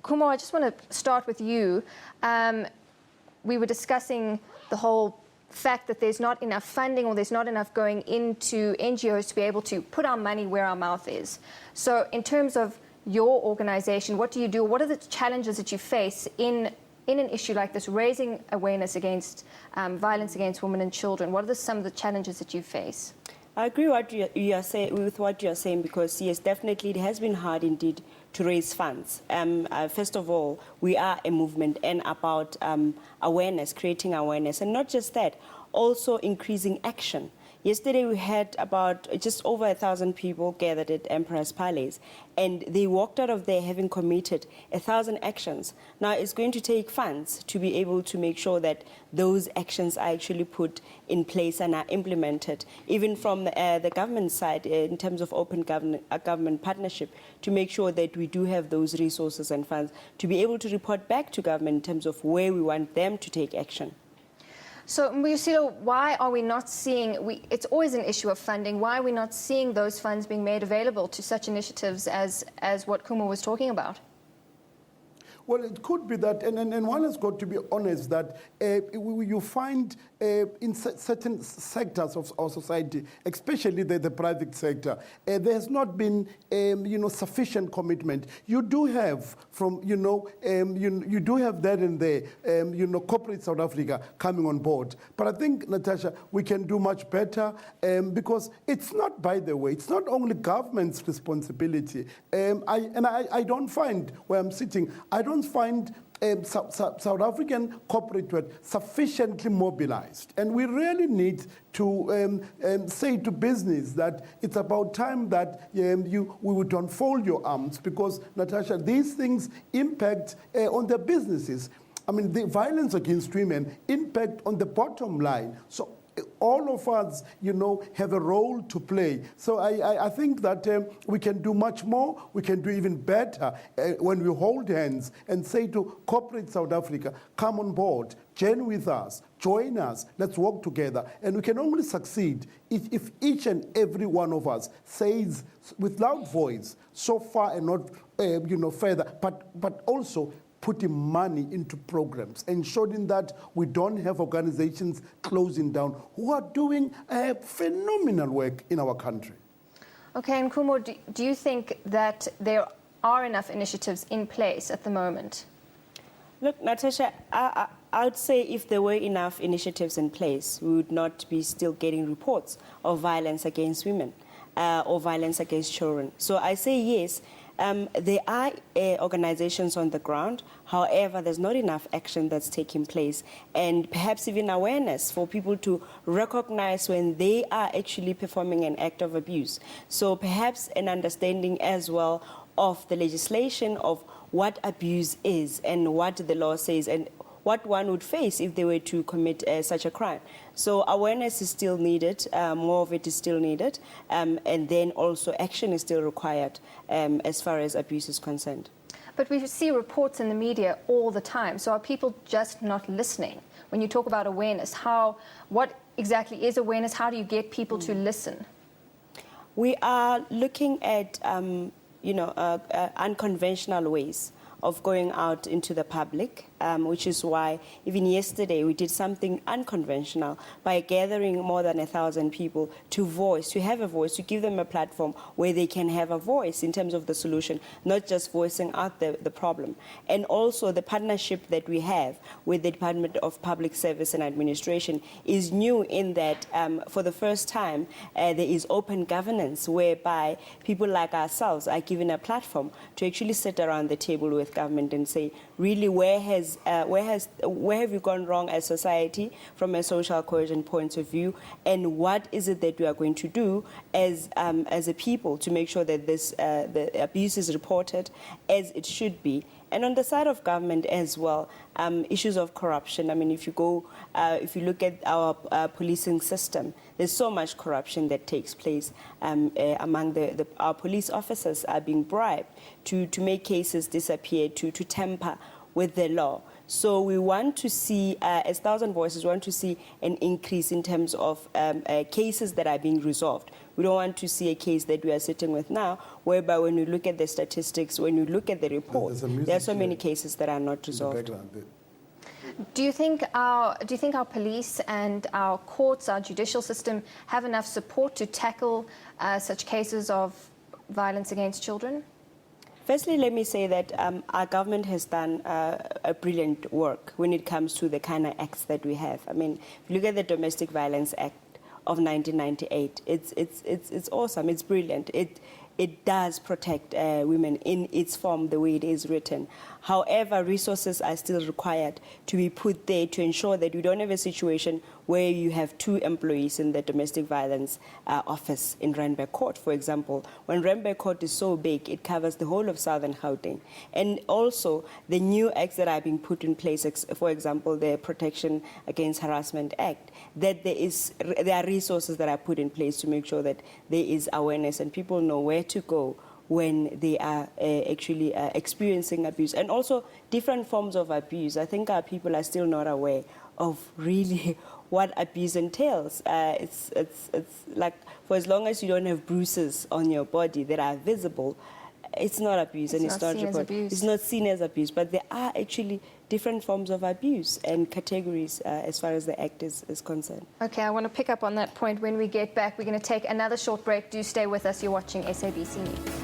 KHUMO, I just want to start with you. We were discussing the whole fact that there's not enough funding or there's not enough going into NGOs to be able to put our money where our mouth is. So in terms of your organization, what do you do? What are the challenges that you face in an issue like this, raising awareness against violence against women and children? What are some of the challenges that you face? I agree with what you are saying, because yes, definitely it has been hard indeed to raise funds. First of all, we are a movement and about awareness, creating awareness, and not just that, also increasing action. Yesterday we had about just over 1,000 people gathered at Emperor's Palace, and they walked out of there having committed 1,000 actions. Now it's going to take funds to be able to make sure that those actions are actually put in place and are implemented, even from the government side in terms of open government partnership, to make sure that we do have those resources and funds to be able to report back to government in terms of where we want them to take action. So, MBUYISELO, why are we not seeing, it's always an issue of funding, why are we not seeing those funds being made available to such initiatives as what KHUMO was talking about? Well, it could be that, and one has got to be honest, that you find in certain sectors of our society, especially the private sector, there has not been, sufficient commitment. You do have from, you do have that and there, corporate South Africa coming on board. But I think, Natasha, we can do much better because it's not, by the way, it's not only government's responsibility. I don't find, where I'm sitting, I don't find South African corporate world sufficiently mobilized. And we really need to say to business that it's about time that we would unfold your arms, because, Natasha, these things impact on the businesses. I mean, the violence against women impact on the bottom line. So all of us, have a role to play. So I think that we can do much more. We can do even better when we hold hands and say to corporate South Africa, come on board, join with us, join us, let's work together. And we can only succeed if each and every one of us says with loud voice, so far and not further, but also putting money into programs, ensuring that we don't have organizations closing down who are doing phenomenal work in our country. Okay, and KHUMO, do you think that there are enough initiatives in place at the moment? Look, Natasha, I would say if there were enough initiatives in place, we would not be still getting reports of violence against women or violence against children. So I say yes. There are organizations on the ground. However, there's not enough action that's taking place, and perhaps even awareness for people to recognize when they are actually performing an act of abuse. So perhaps an understanding as well of the legislation of what abuse is and what the law says and what one would face if they were to commit such a crime. So awareness is still needed, more of it is still needed, and then also action is still required as far as abuse is concerned. But we see reports in the media all the time, so are people just not listening? When you talk about awareness, what exactly is awareness? How do you get people to listen? We are looking at unconventional ways of going out into the public, which is why even yesterday we did something unconventional by gathering more than 1,000 people to have a voice, to give them a platform where they can have a voice in terms of the solution, not just voicing out the problem. And also the partnership that we have with the Department of Public Service and Administration is new in that for the first time there is open governance, whereby people like ourselves are given a platform to actually sit around the table with government and say, really, where have you gone wrong as society from a social cohesion point of view, and what is it that we are going to do as a people to make sure that the abuse is reported as it should be. And on the side of government as well, issues of corruption. I mean, if you look at our policing system, there's so much corruption that takes place among our police officers are being bribed to make cases disappear, to tamper with the law. So we want to see, as 1,000 Voices, we want to see an increase in terms of cases that are being resolved. We don't want to see a case that we are sitting with now, whereby when you look at the statistics, when you look at the report, there are so many cases that are not resolved. Do you think our police and our courts, our judicial system, have enough support to tackle such cases of violence against children? Firstly, let me say that our government has done a brilliant work when it comes to the kind of acts that we have. I mean, if you look at the Domestic Violence Act of 1998, it's awesome, it's brilliant. It does protect women in its form, the way it is written. However, resources are still required to be put there to ensure that we don't have a situation where you have 2 employees in the domestic violence office in Randburg Court, for example. When Randburg Court is so big, it covers the whole of Southern Gauteng. And also, the new acts that are being put in place, for example, the Protection Against Harassment Act, that there are resources that are put in place to make sure that there is awareness and people know where to go when they are actually experiencing abuse. And also different forms of abuse. I think our people are still not aware of really what abuse entails. It's like, for as long as you don't have bruises on your body that are visible, it's not abuse, and it's not reported. It's not seen as abuse, but there are actually different forms of abuse and categories as far as the Act is concerned. Okay, I want to pick up on that point when we get back. We're going to take another short break. Do stay with us. You're watching SABC News.